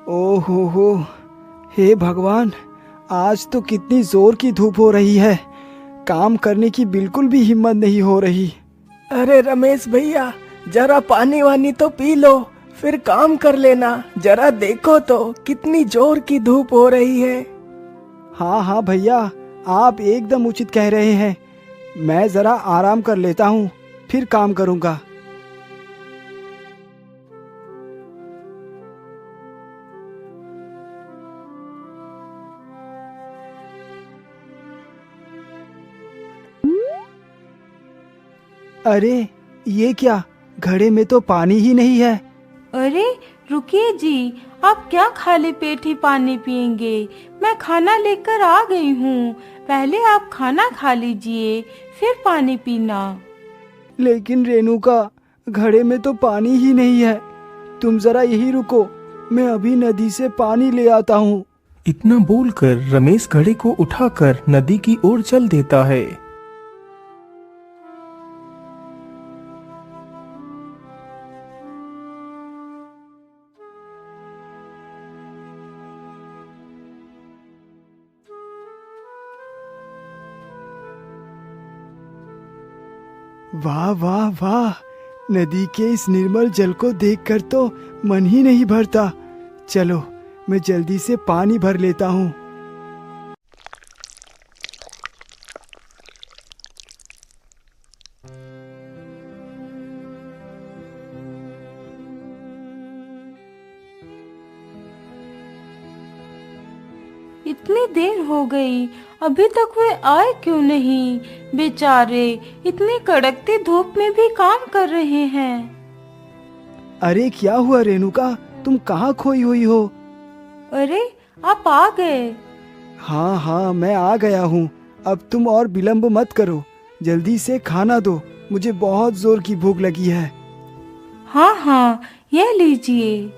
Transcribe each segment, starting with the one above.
हो, हे भगवान, आज तो कितनी जोर की धूप हो रही है। काम करने की बिल्कुल भी हिम्मत नहीं हो रही। अरे रमेश भैया, जरा पानी वानी तो पी लो, फिर काम कर लेना। जरा देखो तो कितनी जोर की धूप हो रही है। हाँ हाँ भैया, आप एकदम उचित कह रहे हैं। मैं जरा आराम कर लेता हूँ, फिर काम करूँगा। अरे ये क्या, घड़े में तो पानी ही नहीं है। अरे रुकिए जी, आप क्या खाली पेट ही पानी पिएंगे? मैं खाना लेकर आ गई हूँ। पहले आप खाना खा लीजिए, फिर पानी पीना। लेकिन रेणुका, घड़े में तो पानी ही नहीं है। तुम जरा यही रुको, मैं अभी नदी से पानी ले आता हूँ। इतना बोलकर रमेश घड़े को उठाकर नदी की ओर चल देता है। वाह वाह वाह, नदी के इस निर्मल जल को देखकर तो मन ही नहीं भरता। चलो, मैं जल्दी से पानी भर लेता हूँ। इतनी देर हो गई, अभी तक वे आए क्यों नहीं? बेचारे इतनी कड़कती धूप में भी काम कर रहे हैं। अरे क्या हुआ रेणुका, तुम कहाँ खोई हुई हो? अरे आप आ गए। हाँ हाँ, मैं आ गया हूँ। अब तुम और विलंब मत करो, जल्दी से खाना दो, मुझे बहुत जोर की भूख लगी है। हाँ हाँ, यह लीजिए।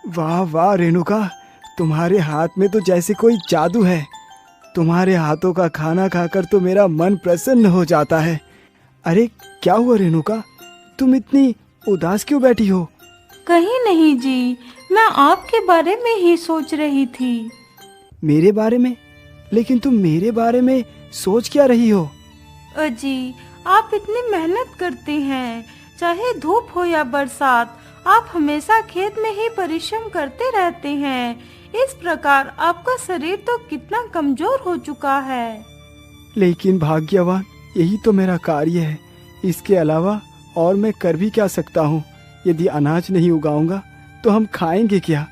वाह वाह रेणुका, तुम्हारे हाथ में तो जैसे कोई जादू है। तुम्हारे हाथों का खाना खाकर तो मेरा मन प्रसन्न हो जाता है। अरे क्या हुआ रेणुका, तुम इतनी उदास क्यों बैठी हो? कहीं नहीं जी, मैं आपके बारे में ही सोच रही थी। मेरे बारे में? लेकिन तुम मेरे बारे में सोच क्या रही हो? अजी, आप इतनी मेहनत करते हैं, चाहे धूप हो या बरसात, आप हमेशा खेत में ही परिश्रम करते रहते हैं। इस प्रकार आपका शरीर तो कितना कमजोर हो चुका है। लेकिन भाग्यवान, यही तो मेरा कार्य है। इसके अलावा और मैं कर भी क्या सकता हूँ? यदि अनाज नहीं उगाऊंगा तो हम खाएंगे क्या?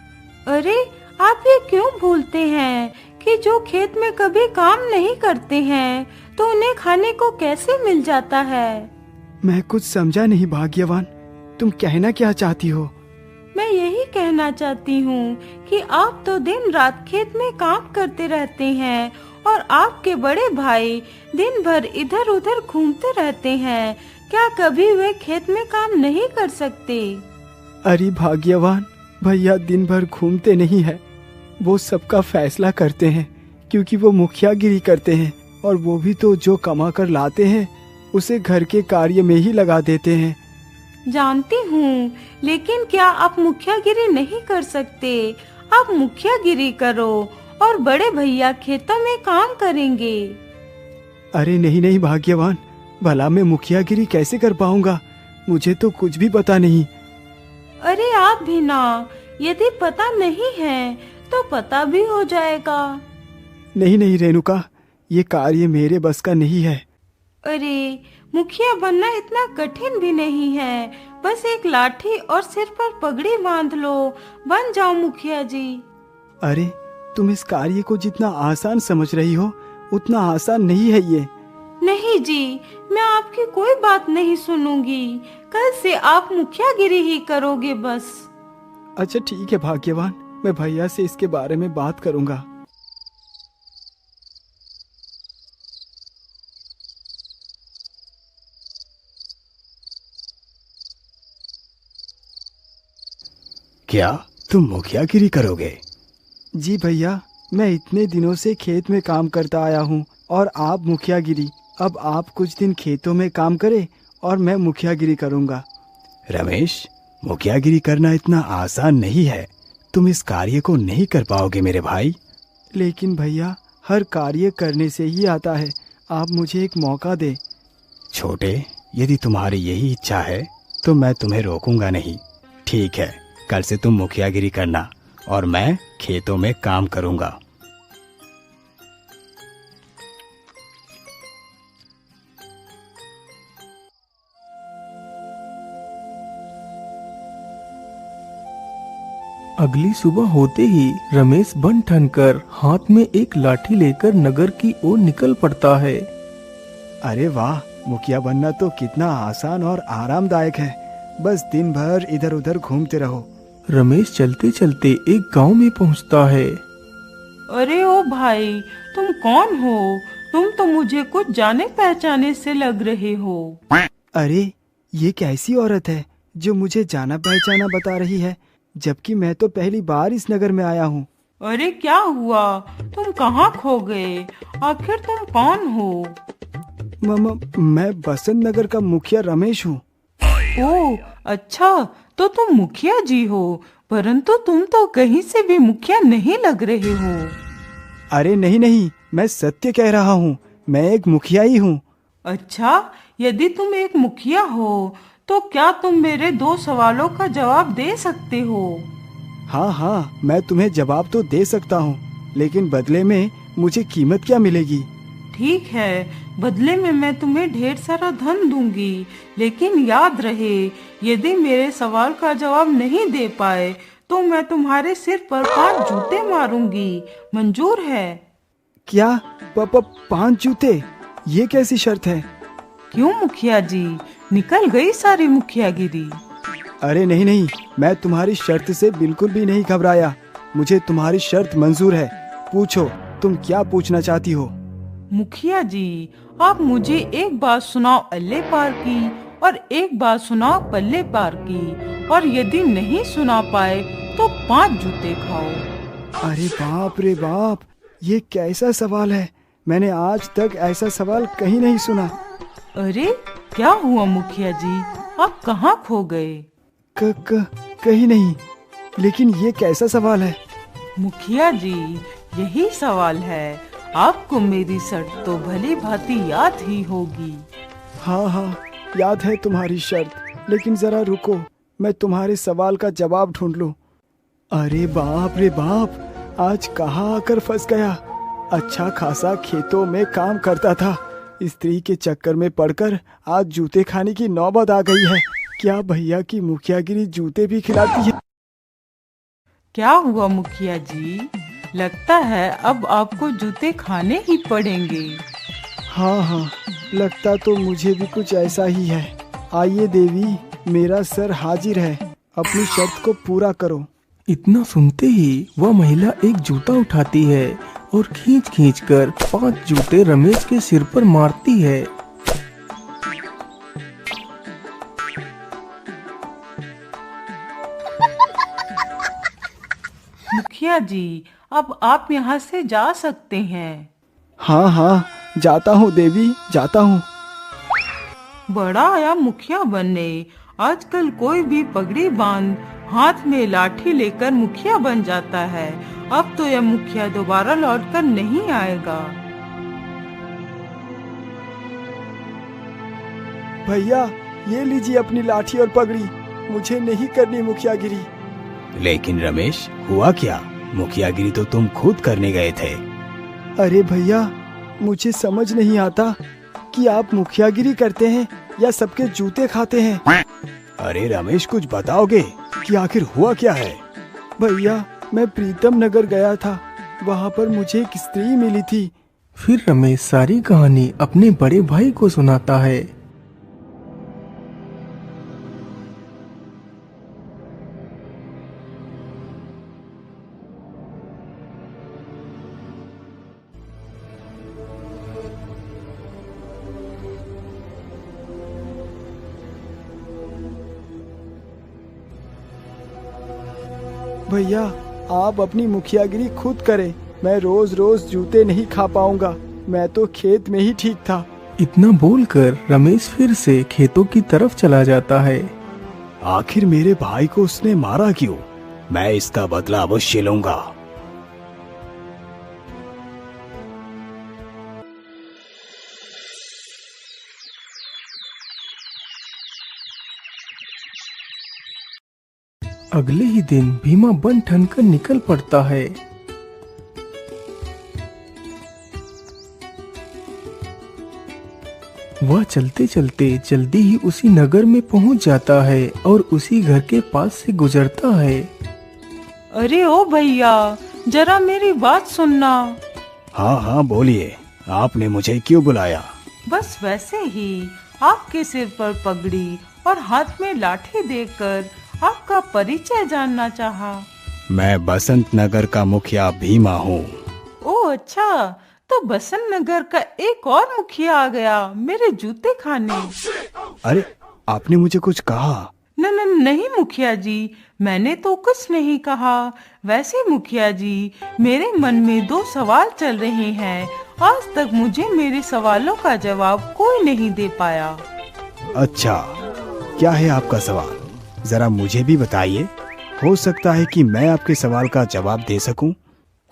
अरे आप ये क्यों भूलते हैं कि जो खेत में कभी काम नहीं करते हैं तो उन्हें खाने को कैसे मिल जाता है? मैं कुछ समझा नहीं भाग्यवान, तुम कहना क्या चाहती हो? मैं यही कहना चाहती हूँ कि आप तो दिन रात खेत में काम करते रहते हैं और आपके बड़े भाई दिन भर इधर उधर घूमते रहते हैं। क्या कभी वे खेत में काम नहीं कर सकते? अरे भाग्यवान, भैया दिन भर घूमते नहीं है। वो सबका फैसला करते हैं, क्योंकि वो मुखियागिरी करते हैं। और वो भी तो जो कमा कर लाते हैं उसे घर के कार्य में ही लगा देते हैं। जानती हूँ, लेकिन क्या आप मुखियागिरी नहीं कर सकते? आप मुखियागिरी करो और बड़े भैया खेतों में काम करेंगे। अरे नहीं नहीं भाग्यवान, भला मैं मुखियागिरी कैसे कर पाऊंगा? मुझे तो कुछ भी पता नहीं। अरे आप भी ना, यदि पता नहीं है तो पता भी हो जाएगा। नहीं नहीं रेणुका, ये कार्य मेरे बस का नहीं है। अरे मुखिया बनना इतना कठिन भी नहीं है, बस एक लाठी और सिर पर पगड़ी बांध लो, बन जाओ मुखिया जी। अरे तुम इस कार्य को जितना आसान समझ रही हो उतना आसान नहीं है ये। नहीं जी, मैं आपकी कोई बात नहीं सुनूंगी। कल से आप मुखियागिरी ही करोगे बस। अच्छा ठीक है भाग्यवान, मैं भैया से इसके बारे में बात करूंगा। क्या तुम मुखियागिरी करोगे? जी भैया, मैं इतने दिनों से खेत में काम करता आया हूँ और आप मुखियागिरी। अब आप कुछ दिन खेतों में काम करें और मैं मुखियागिरी करूँगा। रमेश, मुखियागिरी करना इतना आसान नहीं है। तुम इस कार्य को नहीं कर पाओगे मेरे भाई। लेकिन भैया, हर कार्य करने से ही आता है। आप मुझे एक मौका दें। छोटे, यदि तुम्हारी यही इच्छा है तो मैं तुम्हें रोकूंगा नहीं। ठीक है, कल से तुम मुखियागिरी करना और मैं खेतों में काम करूंगा। अगली सुबह होते ही रमेश बन ठनकर हाथ में एक लाठी लेकर नगर की ओर निकल पड़ता है। अरे वाह, मुखिया बनना तो कितना आसान और आरामदायक है। बस दिन भर इधर उधर घूमते रहो। रमेश चलते चलते एक गांव में पहुंचता है। अरे ओ भाई, तुम कौन हो? तुम तो मुझे कुछ जाने पहचाने से लग रहे हो। अरे, ये कैसी औरत है जो मुझे जाना पहचाना बता रही है, जबकि मैं तो पहली बार इस नगर में आया हूँ। अरे क्या हुआ? तुम कहाँ खो गए? आखिर तुम कौन हो? मैं बसंत नगर का मुखिया रमेश हूँ। ओह अच्छा, तो तुम मुखिया जी हो, परंतु तुम तो कहीं से भी मुखिया नहीं लग रहे हो। अरे नहीं नहीं, मैं सत्य कह रहा हूँ। मैं एक मुखिया ही हूँ। अच्छा, यदि तुम एक मुखिया हो तो क्या तुम मेरे 2 सवालों का जवाब दे सकते हो? हाँ हाँ, मैं तुम्हें जवाब तो दे सकता हूँ, लेकिन बदले में मुझे कीमत क्या मिलेगी? ठीक है, बदले में मैं तुम्हें ढेर सारा धन दूंगी, लेकिन याद रहे, यदि मेरे सवाल का जवाब नहीं दे पाए तो मैं तुम्हारे सिर पर 5 जूते मारूंगी। मंजूर है? क्या? 5 जूते? ये कैसी शर्त है? क्यों मुखिया जी, निकल गई सारी मुखियागिरी? अरे नहीं नहीं, मैं तुम्हारी शर्त से बिल्कुल भी नहीं घबराया। मुझे तुम्हारी शर्त मंजूर है। पूछो, तुम क्या पूछना चाहती हो? मुखिया जी, आप मुझे एक बात सुनाओ अल्ले पार की और एक बात सुनाओ पल्ले पार की, और यदि नहीं सुना पाए तो 5 जूते खाओ। अरे बाप रे बाप, ये कैसा सवाल है? मैंने आज तक ऐसा सवाल कहीं नहीं सुना। अरे क्या हुआ मुखिया जी, आप कहाँ खो गए? कहीं नहीं, लेकिन ये कैसा सवाल है? मुखिया जी, यही सवाल है। आपको मेरी शर्त तो भली भांति याद ही होगी। हाँ हाँ, याद है तुम्हारी शर्त, लेकिन जरा रुको, मैं तुम्हारे सवाल का जवाब ढूंढ लूं। अरे बाप रे बाप, आज कहाँ आकर फंस गया। अच्छा खासा खेतों में काम करता था, स्त्री के चक्कर में पड़कर आज जूते खाने की नौबत आ गई है। क्या भैया की मुखियागिरी जूते भी खिलाती है? क्या हुआ मुखिया जी, लगता है अब आपको जूते खाने ही पड़ेंगे। हाँ हाँ, लगता तो मुझे भी कुछ ऐसा ही है। आइए देवी, मेरा सर हाजिर है, अपनी शर्त को पूरा करो। इतना सुनते ही वह महिला एक जूता उठाती है और खींच खींच कर 5 जूते रमेश के सिर पर मारती है। मुखिया जी, अब आप यहाँ से जा सकते हैं। हाँ हाँ, जाता हूँ देवी, जाता हूँ। बड़ा आया मुखिया बनने। आजकल कोई भी पगड़ी बांध हाथ में लाठी लेकर मुखिया बन जाता है। अब तो यह मुखिया दोबारा लौटकर नहीं आएगा। भैया, ये लीजिए अपनी लाठी और पगड़ी। मुझे नहीं करनी मुखियागिरी। लेकिन रमेश, हुआ क्या? मुखियागिरी तो तुम खुद करने गए थे। अरे भैया, मुझे समझ नहीं आता कि आप मुखियागिरी करते हैं या सबके जूते खाते हैं। अरे रमेश, कुछ बताओगे कि आखिर हुआ क्या है? भैया, मैं प्रीतम नगर गया था, वहाँ पर मुझे एक स्त्री मिली थी। फिर रमेश सारी कहानी अपने बड़े भाई को सुनाता है। भैया आप अपनी मुखियागिरी खुद करें, मैं रोज रोज जूते नहीं खा पाऊंगा, मैं तो खेत में ही ठीक था। इतना बोलकर रमेश फिर से खेतों की तरफ चला जाता है। आखिर मेरे भाई को उसने मारा क्यों? मैं इसका बदला अवश्य लूंगा। अगले ही दिन भीमा बन ठन कर निकल पड़ता है। वह चलते चलते जल्दी ही उसी नगर में पहुंच जाता है और उसी घर के पास से गुजरता है। अरे ओ भैया, जरा मेरी बात सुनना। हाँ हाँ बोलिए, आपने मुझे क्यों बुलाया? बस वैसे ही आपके सिर पर पगड़ी और हाथ में लाठी देखकर आपका परिचय जानना चाहा। मैं बसंत नगर का मुखिया भीमा हूँ। ओह अच्छा, तो बसंत नगर का एक और मुखिया आ गया मेरे जूते खाने। अरे आपने मुझे कुछ कहा? नहीं मुखिया जी, मैंने तो कुछ नहीं कहा। वैसे मुखिया जी, मेरे मन में 2 सवाल चल रहे हैं। आज तक मुझे मेरे सवालों का जवाब कोई नहीं दे पाया। अच्छा, क्या है आपका सवाल? जरा मुझे भी बताइए, हो सकता है कि मैं आपके सवाल का जवाब दे सकूं।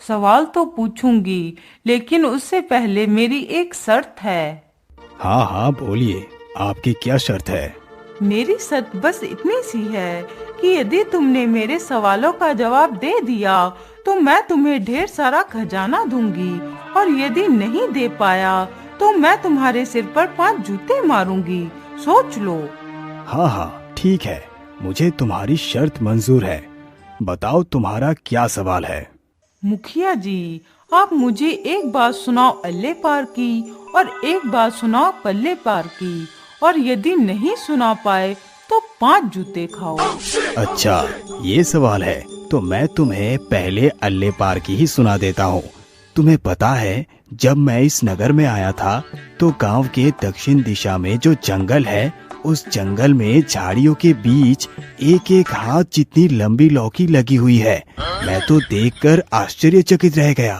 सवाल तो पूछूंगी, लेकिन उससे पहले मेरी एक शर्त है। हाँ हाँ बोलिए, आपकी क्या शर्त है? मेरी शर्त बस इतनी सी है कि यदि तुमने मेरे सवालों का जवाब दे दिया तो मैं तुम्हें ढेर सारा खजाना दूंगी, और यदि नहीं दे पाया तो मैं तुम्हारे सिर पर 5 जूते मारूंगी। सोच लो। हाँ हाँ ठीक है, मुझे तुम्हारी शर्त मंजूर है। बताओ तुम्हारा क्या सवाल है? मुखिया जी, आप मुझे एक बात सुनाओ अल्ले पार की और एक बात सुनाओ पल्ले पार की, और यदि नहीं सुना पाए तो 5 जूते खाओ। अच्छा ये सवाल है, तो मैं तुम्हें पहले अल्ले पार की ही सुना देता हूँ। तुम्हें पता है, जब मैं इस नगर में आया था तो गांव के दक्षिण दिशा में जो जंगल है, उस जंगल में झाड़ियों के बीच एक एक हाथ जितनी लंबी लौकी लगी हुई है। मैं तो देखकर आश्चर्यचकित रह गया।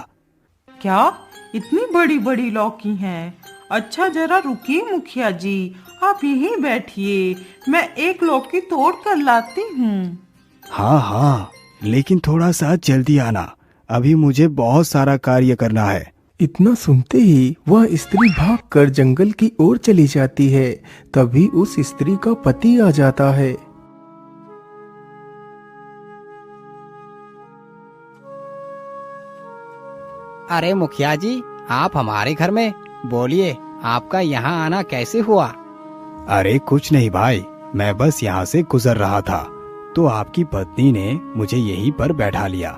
क्या इतनी बड़ी बड़ी लौकी हैं? अच्छा जरा रुकिए मुखिया जी, आप यहीं बैठिए, मैं एक लौकी तोड़ कर लाती हूँ। हाँ हाँ, लेकिन थोड़ा सा जल्दी आना, अभी मुझे बहुत सारा कार्य करना है। इतना सुनते ही वह स्त्री भागकर जंगल की ओर चली जाती है। तभी उस स्त्री का पति आ जाता है। अरे मुखिया जी, आप हमारे घर में, बोलिए आपका यहाँ आना कैसे हुआ? अरे कुछ नहीं भाई, मैं बस यहाँ से गुजर रहा था तो आपकी पत्नी ने मुझे यहीं पर बैठा लिया।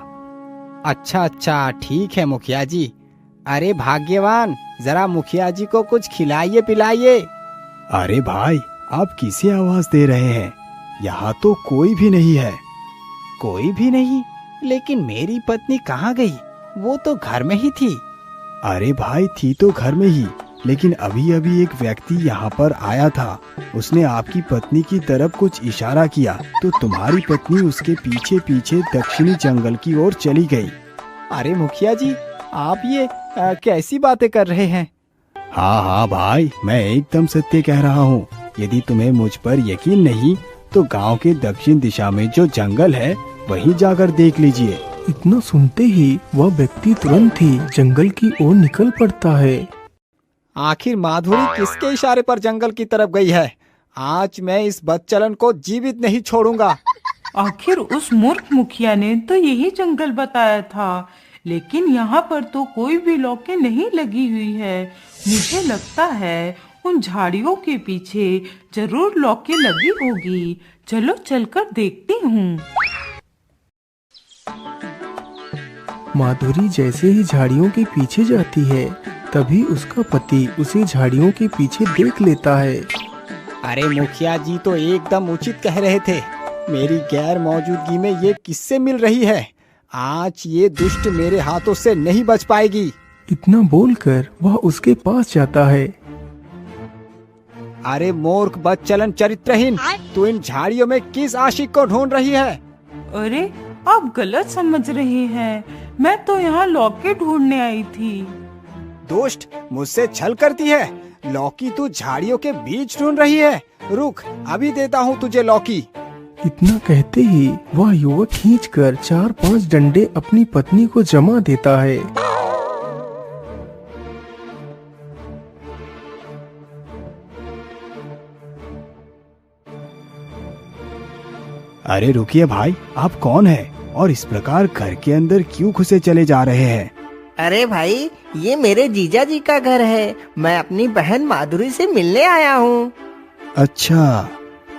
अच्छा अच्छा ठीक है मुखिया जी। अरे भाग्यवान, जरा मुखिया जी को कुछ खिलाइए पिलाइए। अरे भाई, आप किसे आवाज दे रहे हैं? यहाँ तो कोई भी नहीं है। कोई भी नहीं? लेकिन मेरी पत्नी कहाँ गई? वो तो घर में ही थी। अरे भाई, थी तो घर में ही, लेकिन अभी अभी एक व्यक्ति यहाँ पर आया था। उसने आपकी पत्नी की तरफ कुछ इशारा किया तो तुम्हारी पत्नी उसके पीछे पीछे दक्षिणी जंगल की ओर चली गई। अरे मुखिया जी, आप ये कैसी बातें कर रहे हैं? हाँ हाँ भाई, मैं एकदम सत्य कह रहा हूँ। यदि तुम्हें मुझ पर यकीन नहीं तो गांव के दक्षिण दिशा में जो जंगल है वहीं जाकर देख लीजिए। इतना सुनते ही वह व्यक्ति तुरंत ही जंगल की ओर निकल पड़ता है। आखिर माधुरी किसके इशारे पर जंगल की तरफ गई है? आज मैं इस बदचलन को जीवित नहीं छोड़ूंगा। आखिर उस मूर्ख मुखिया ने तो यही जंगल बताया था, लेकिन यहाँ पर तो कोई भी लौकी नहीं लगी हुई है। मुझे लगता है उन झाड़ियों के पीछे जरूर लौकी लगी होगी। चलो चलकर देखती हूँ। माधुरी जैसे ही झाड़ियों के पीछे जाती है, तभी उसका पति उसे झाड़ियों के पीछे देख लेता है। अरे मुखिया जी तो एकदम उचित कह रहे थे। मेरी गैर मौजूदगी में ये किससे मिल रही है? आज ये दुष्ट मेरे हाथों से नहीं बच पाएगी। इतना बोलकर वह उसके पास जाता है। अरे मूर्ख बदचलन चरित्रहीन, तू इन झाड़ियों में किस आशिक को ढूंढ रही है? अरे आप गलत समझ रहे हैं। मैं तो यहाँ लौकी ढूंढने आई थी। दुष्ट, मुझसे छल करती है। लौकी तू झाड़ियों के बीच ढूंढ रही है। रुक, अभी देता हूँ तुझे लौकी। इतना कहते ही वह युवक खींचकर 4-5 डंडे अपनी पत्नी को जमा देता है। अरे रुकिए भाई, आप कौन हैं और इस प्रकार घर के अंदर क्यों घुसे चले जा रहे हैं? अरे भाई, ये मेरे जीजा जी का घर है। मैं अपनी बहन माधुरी से मिलने आया हूँ। अच्छा,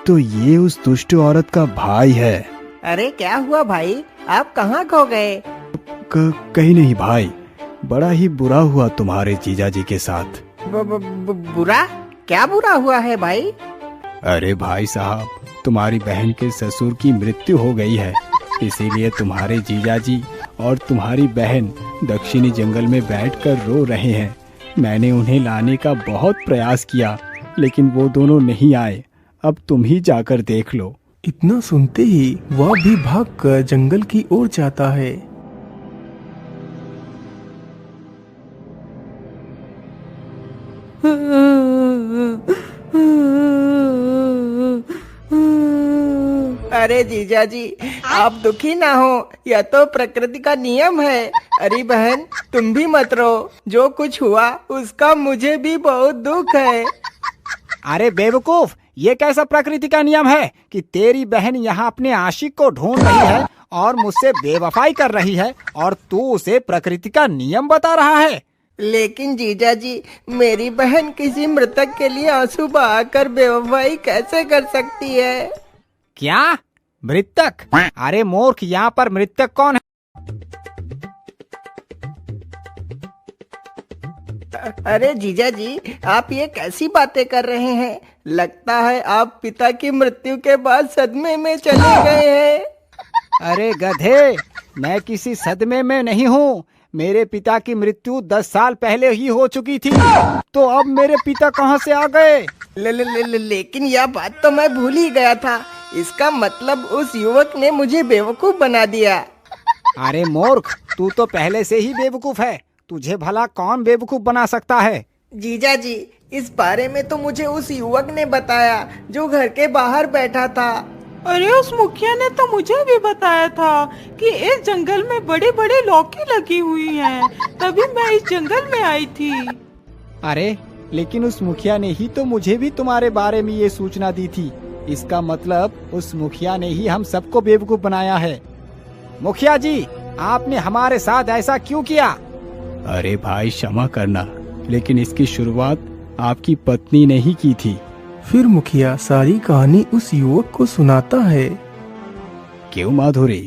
तो ये उस दुष्ट औरत का भाई है। अरे क्या हुआ भाई, आप कहाँ खो गए? कहीं नहीं भाई, बड़ा ही बुरा हुआ तुम्हारे जीजा जी के साथ। बुरा? क्या बुरा हुआ है भाई? अरे भाई साहब, तुम्हारी बहन के ससुर की मृत्यु हो गई है, इसीलिए तुम्हारे जीजा जी और तुम्हारी बहन दक्षिणी जंगल में बैठकर रो रहे हैं। मैंने उन्हें लाने का बहुत प्रयास किया, लेकिन वो दोनों नहीं आए। अब तुम ही जाकर देख लो। इतना सुनते ही वह भी भागकर जंगल की ओर जाता है। अरे जीजा जी, आप दुखी ना हो, यह तो प्रकृति का नियम है। अरे बहन, तुम भी मत रो। जो कुछ हुआ उसका मुझे भी बहुत दुख है। अरे बेवकूफ, ये कैसा प्रकृति का नियम है कि तेरी बहन यहाँ अपने आशिक को ढूंढ रही है और मुझसे बेवफाई कर रही है और तू उसे प्रकृति का नियम बता रहा है? लेकिन जीजा जी, मेरी बहन किसी मृतक के लिए आंसू बहाकर बेवफाई कैसे कर सकती है? क्या मृतक? अरे मूर्ख, यहाँ पर मृतक कौन है? अरे जीजा जी, आप ये कैसी बातें कर रहे हैं? लगता है आप पिता की मृत्यु के बाद सदमे में चले गए हैं। अरे गधे, मैं किसी सदमे में नहीं हूँ। मेरे पिता की मृत्यु 10 साल पहले ही हो चुकी थी, तो अब मेरे पिता कहाँ से आ गए? लेकिन यह बात तो मैं भूल ही गया था। इसका मतलब उस युवक ने मुझे बेवकूफ बना दिया। अरे मूर्ख, तू तो पहले से ही बेवकूफ है। तुझे भला कौन बेवकूफ बना सकता है? जीजा जी, इस बारे में तो मुझे उस युवक ने बताया जो घर के बाहर बैठा था। अरे उस मुखिया ने तो मुझे भी बताया था कि इस जंगल में बड़े बड़े लौकी लगी हुई हैं, तभी मैं इस जंगल में आई थी। अरे लेकिन उस मुखिया ने ही तो मुझे भी तुम्हारे बारे में ये सूचना दी थी। इसका मतलब उस मुखिया ने ही हम सबको बेवकूफ बनाया है। मुखिया जी, आपने हमारे साथ ऐसा क्यों किया? अरे भाई क्षमा करना, लेकिन इसकी शुरुआत आपकी पत्नी ने ही की थी। फिर मुखिया सारी कहानी उस युवक को सुनाता है। क्यों माधुरी,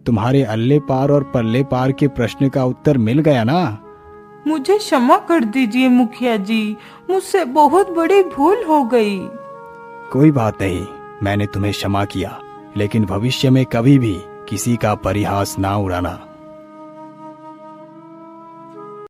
तुम्हारे अल्ले पार और पल्ले पार के प्रश्न का उत्तर मिल गया ना? मुझे क्षमा कर दीजिए मुखिया जी, मुझसे बहुत बड़ी भूल हो गई। कोई बात नहीं, मैंने तुम्हें क्षमा किया, लेकिन भविष्य में कभी भी किसी का परिहास ना उड़ाना।